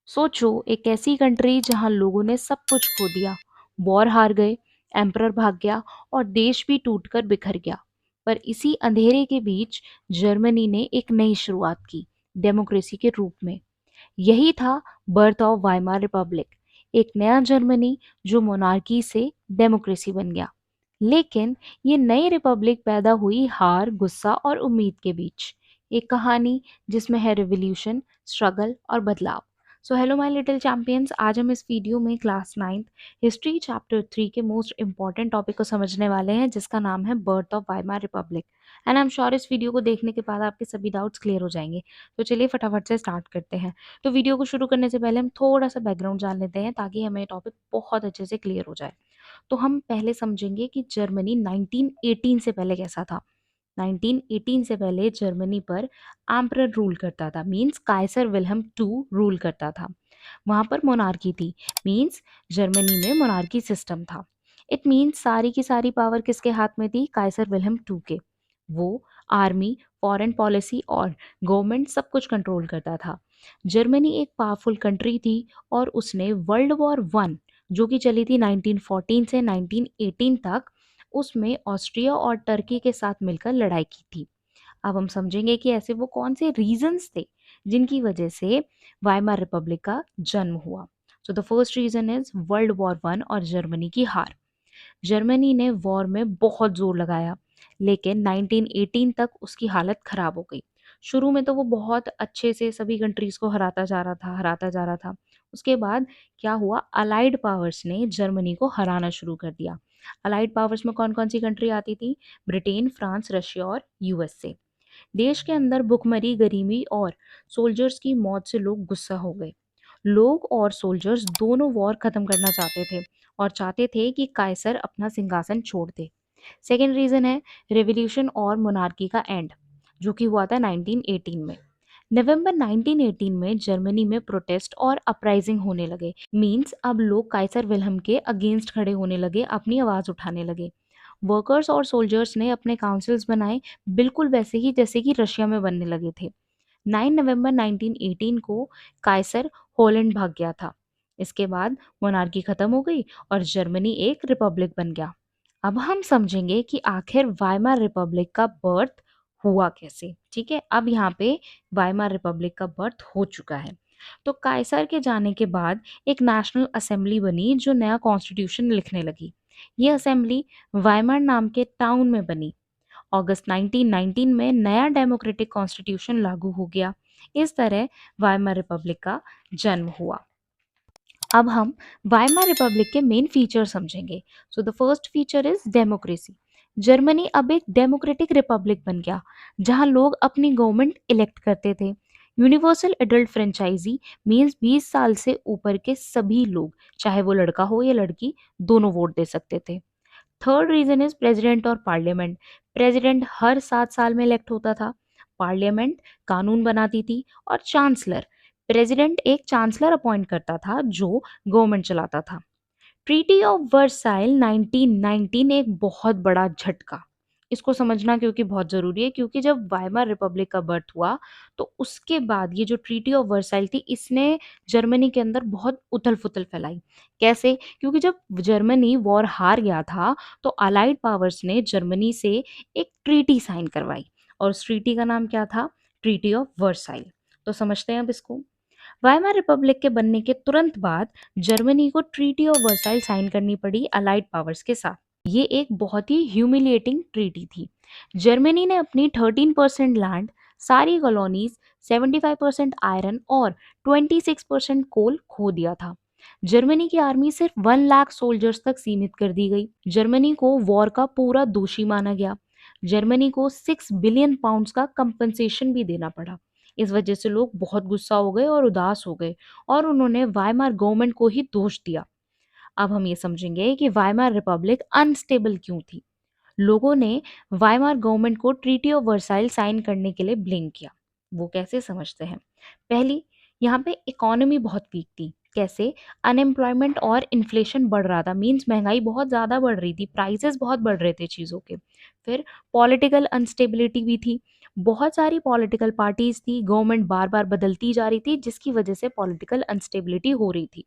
सोचो, एक ऐसी कंट्री जहां लोगों ने सब कुछ खो दिया, वॉर हार गए, एम्परर भाग गया और देश भी टूटकर बिखर गया। पर इसी अंधेरे के बीच जर्मनी ने एक नई शुरुआत की, डेमोक्रेसी के रूप में। यही था बर्थ ऑफ वाइमार रिपब्लिक, एक नया जर्मनी जो मोनार्की से डेमोक्रेसी बन गया। लेकिन ये नई रिपब्लिक पैदा हुई हार, गुस्सा और उम्मीद के बीच। एक कहानी जिसमें है रिवॉल्यूशन, स्ट्रगल और बदलाव। So hello my little champions, आज हम इस वीडियो में क्लास 9 हिस्ट्री चैप्टर 3 के मोस्ट इंपॉर्टेंट टॉपिक को समझने वाले हैं, जिसका नाम है birth of Weimar Republic. And I am sure इस वीडियो को देखने के बाद आपके सभी डाउट्स क्लियर हो जाएंगे। तो चलिए फटाफट से स्टार्ट करते हैं। तो वीडियो को शुरू करने से पहले हम थोड़ा सा बैकग्राउंड जान लेते हैं, ताकि हमें टॉपिक बहुत अच्छे से क्लियर हो जाए। तो हम पहले समझेंगे कि जर्मनी 1918 से पहले कैसा था। 1918 से पहले जर्मनी पर एम्परर रूल करता था, means Kaiser Wilhelm two rule करता था। वहां पर मोनार्की थी, मींस जर्मनी में मोनार्की सिस्टम था। इट मींस सारी की सारी पावर किसके हाथ में थी? काइसर विल्हेम टू के। वो आर्मी, फॉरेन पॉलिसी और गवर्नमेंट सब कुछ कंट्रोल करता था। जर्मनी एक पावरफुल कंट्री थी और उसने वर्ल्ड वॉर वन, जो कि चली थी 1914 से 1918 तक, उसमें ऑस्ट्रिया और टर्की के साथ मिलकर लड़ाई की थी। अब हम समझेंगे कि ऐसे वो कौन से रीजंस थे जिनकी वजह से वाइमार रिपब्लिक का जन्म हुआ। So the first reason is world war one और जर्मनी की हार। जर्मनी ने वॉर में बहुत जोर लगाया, लेकिन 1918 तक उसकी हालत खराब हो गई। शुरू में तो वो बहुत अच्छे से सभी कंट्रीज को हराता जा रहा था। उसके बाद क्या हुआ? अलाइड पावर्स ने जर्मनी को हराना शुरू कर दिया। अलाइड पावर्स में कौन कौन सी कंट्री आती थी? ब्रिटेन, फ्रांस, रशिया और यूएसए। देश के अंदर भुखमरी, गरीबी और सोल्जर्स की मौत से लोग गुस्सा हो गए। लोग और सोल्जर्स दोनों वॉर खत्म करना चाहते थे और चाहते थे कि काइसर अपना सिंहासन छोड़ दे। सेकेंड रीजन है रेवोल्यूशन और मोनार्की का एंड, जो कि हुआ था 1918 में। नवंबर 1918 में जर्मनी में प्रोटेस्ट और अपराइजिंग होने लगे, मींस अब लोग काइसर विल्हम के अगेंस्ट खड़े होने लगे, अपनी आवाज उठाने लगे। वर्कर्स और सोल्जर्स ने अपने काउंसिल्स बनाए, बिल्कुल वैसे ही जैसे कि रशिया में बनने लगे थे। 9 नवंबर 1918 को काइसर हॉलैंड भाग गया था। इसके बाद मोनार्की खत्म हो गई और जर्मनी एक रिपब्लिक बन गया। अब हम समझेंगे कि आखिर वाइमार रिपब्लिक का बर्थ हुआ कैसे। ठीक है, अब यहाँ पे वाइमार रिपब्लिक का बर्थ हो चुका है। तो काइसर के जाने के बाद एक नेशनल असेंबली बनी, जो नया कॉन्स्टिट्यूशन लिखने लगी। ये असेंबली वाइमार नाम के टाउन में बनी। अगस्त 1919 में नया डेमोक्रेटिक कॉन्स्टिट्यूशन लागू हो गया। इस तरह वाइमार रिपब्लिक का जन्म हुआ। अब हम वाइमार रिपब्लिक के मेन फीचर समझेंगे। सो the first feature is democracy. Germany अब एक डेमोक्रेटिक रिपब्लिक बन गया, जहां लोग अपनी गवर्नमेंट इलेक्ट करते थे। यूनिवर्सल एडल्ट फ्रेंचाइजी मींस 20 साल से ऊपर के सभी लोग, चाहे वो लड़का हो या लड़की, दोनों वोट दे सकते थे। थर्ड रीजन इज प्रेसिडेंट और पार्लियामेंट। प्रेसिडेंट हर 7 साल में इलेक्ट होता था, पार्लियामेंट कानून बनाती थी और चांसलर, प्रेसिडेंट एक चांसलर अपॉइंट करता था जो गवर्नमेंट चलाता था। ट्रीटी ऑफ वर्साइल 1919 एक बहुत बड़ा झटका। इसको समझना क्योंकि बहुत जरूरी है, क्योंकि जब वाइमार रिपब्लिक का बर्थ हुआ तो उसके बाद ये जो ट्रीटी ऑफ वर्साइल थी, इसने जर्मनी के अंदर बहुत उथल पुथल फैलाई। कैसे? क्योंकि जब जर्मनी वॉर हार गया था तो अलाइड पावर्स ने जर्मनी से एक ट्रीटी साइन करवाई, और उस ट्रीटी का नाम क्या था? Treaty of Versailles. तो समझते हैं अब इसको। वाइमार रिपब्लिक के बनने के तुरंत बाद जर्मनी को ट्रीटी ऑफ वर्साइल साइन करनी पड़ी अलाइड पावर्स के साथ। ये एक बहुत ही ह्यूमिलिएटिंग ट्रीटी थी। जर्मनी ने अपनी 13% लैंड, सारी कॉलोनीज, 75% आयरन और 26% कोल खो दिया था। जर्मनी की आर्मी सिर्फ 1 लाख सोल्जर्स तक सीमित कर दी गई। जर्मनी को वॉर का पूरा दोषी माना गया। जर्मनी को 6 बिलियन पाउंड्स का कंपनसेशन भी देना पड़ा। इस वजह से लोग बहुत गुस्सा हो गए और उदास हो गए, और उन्होंने वाइमार गवर्नमेंट को ही दोष दिया। अब हम ये समझेंगे कि वाइमार रिपब्लिक अनस्टेबल क्यों थी। लोगों ने वाइमार गवर्नमेंट को ट्रीटी ऑफ वर्साइल साइन करने के लिए ब्लेम किया। वो कैसे? समझते हैं। पहली, यहाँ पे इकोनॉमी बहुत वीक थी। कैसे अनएम्प्लॉयमेंट और इन्फ्लेशन बढ़ रहा था, मीन्स महंगाई बहुत ज़्यादा बढ़ रही थी, प्राइसेस बहुत बढ़ रहे थे चीज़ों के। फिर पॉलिटिकल अनस्टेबिलिटी भी थी, बहुत सारी पॉलिटिकल पार्टीज थी, गवर्नमेंट बार बार बदलती जा रही थी, जिसकी वजह से पॉलिटिकल अनस्टेबिलिटी हो रही थी।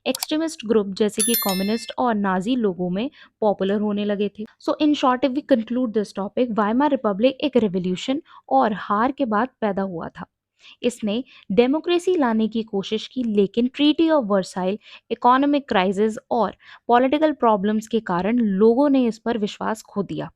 एक्सट्रीमिस्ट ग्रुप जैसे कि कम्युनिस्ट और नाजी लोगों में पॉपुलर होने लगे थे। So in short if we conclude this topic, Weimar Republic एक रेवोल्यूशन और हार के बाद पैदा हुआ था। इसने डेमोक्रेसी लाने की कोशिश की, लेकिन treaty of Versailles, economic crisis और पॉलिटिकल प्रॉब्लम्स के कारण लोगों ने इस पर विश्वास खो दिया।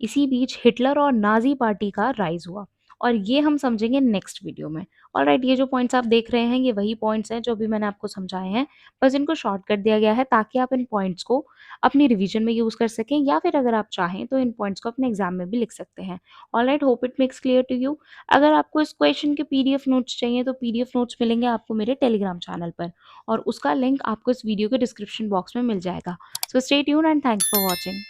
इसी बीच हिटलर और नाजी पार्टी का राइज हुआ, और ये हम समझेंगे नेक्स्ट वीडियो में। ऑलराइट, ये जो पॉइंट्स आप देख रहे हैं ये वही पॉइंट्स हैं जो भी मैंने आपको समझाए हैं, बस इनको शॉर्ट कर दिया गया है ताकि आप इन पॉइंट्स को अपनी रिवीजन में यूज़ कर सकें, या फिर अगर आप चाहें तो इन पॉइंट्स को अपने एग्जाम में भी लिख सकते हैं। Alright, hope it makes clear to you. अगर आपको इस क्वेश्चन के पीडीएफ नोट्स चाहिए तो पीडीएफ नोट्स मिलेंगे आपको मेरे टेलीग्राम चैनल पर, और उसका लिंक आपको इस वीडियो के डिस्क्रिप्शन बॉक्स में मिल जाएगा। So stay tuned and thanks for watching.